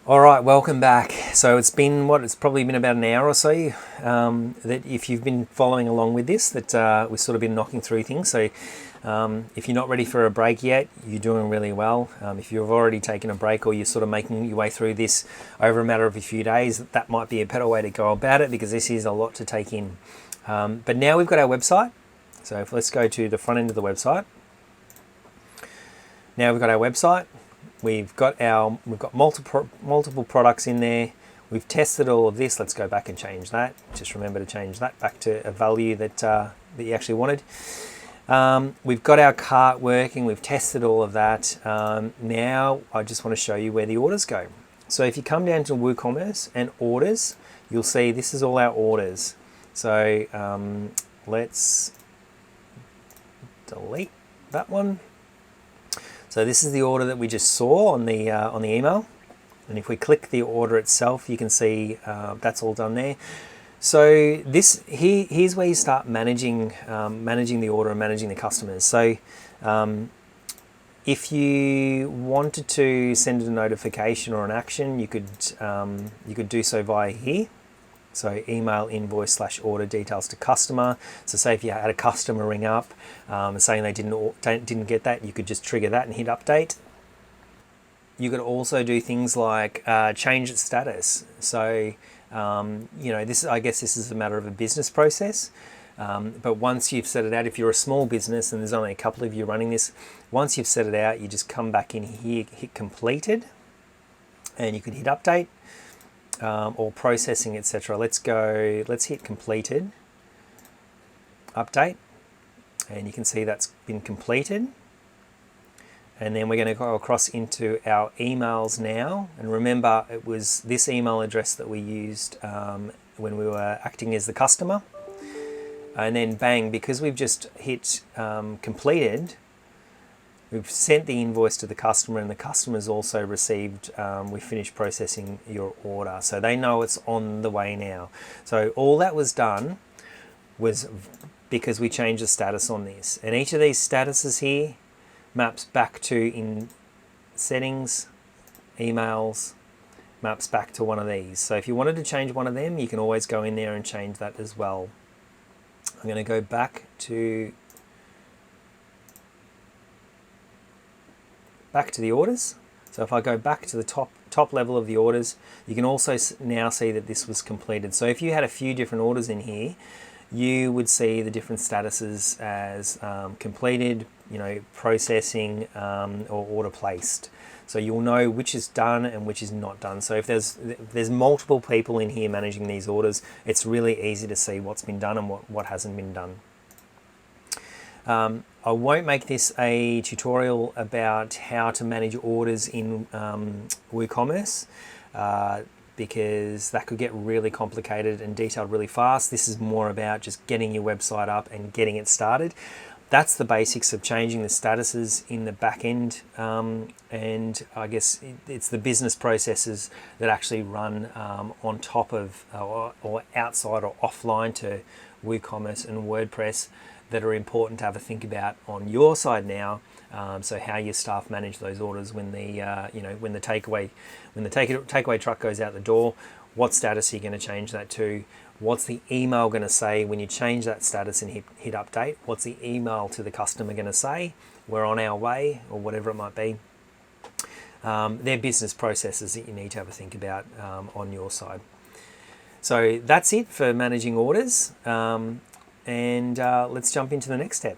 All right, welcome back. So it's probably been about an hour or so that if you've been following along with this, that we've sort of been knocking through things. So if you're not ready for a break yet, you're doing really well. If you've already taken a break or you're sort of making your way through this over a matter of a few days, that might be a better way to go about it because this is a lot to take in. But now we've got our website. So let's go to the front end of the website. Now we've got our website. We've got multiple products in there. We've tested all of this. Let's go back and change that. Just remember to change that back to a value that you actually wanted. We've got our cart working. We've tested all of that. Now I just want to show you where the orders go. So if you come down to WooCommerce and orders, you'll see this is all our orders. So let's delete that one. So this is the order that we just saw on the email, and if we click the order itself, you can see that's all done there. So here's where you start managing the order and managing the customers. So if you wanted to send a notification or an action, you could do so via here. So email invoice / order details to customer. So say if you had a customer ring up saying they didn't get that, you could just trigger that and hit update. You could also do things like change its status. So I guess this is a matter of a business process. But once you've set it out, if you're a small business and there's only a couple of you running this, once you've set it out, you just come back in here, hit completed, and you could hit update. Or processing, etc. Let's hit completed, update, and you can see that's been completed. And then we're going to go across into our emails now. And remember, it was this email address that we used when we were acting as the customer. And then bang, because we've just hit completed, we've sent the invoice to the customer, and the customer's also received, we finished processing your order. So they know it's on the way now. So all that was done was because we changed the status on this. And each of these statuses here maps back to, in settings, emails, maps back to one of these. So if you wanted to change one of them, you can always go in there and change that as well. I'm going to go back to the orders. So if I go back to the top level of the orders, you can also now see that this was completed. So if you had a few different orders in here, you would see the different statuses as completed, processing, or order placed. So you'll know which is done and which is not done. So if there's multiple people in here managing these orders, it's really easy to see what's been done and what hasn't been done. I won't make this a tutorial about how to manage orders in WooCommerce because that could get really complicated and detailed really fast. This is more about just getting your website up and getting it started. That's the basics of changing the statuses in the back end, and I guess it's the business processes that actually run on top of or outside or offline to WooCommerce and WordPress that are important to have a think about on your side now. So how your staff manage those orders when the takeaway truck goes out the door. What status are you going to change that to? What's the email going to say when you change that status and hit update? What's the email to the customer going to say? We're on our way, or whatever it might be. They're business processes that you need to have a think about on your side. So that's it for managing orders. And let's jump into the next step.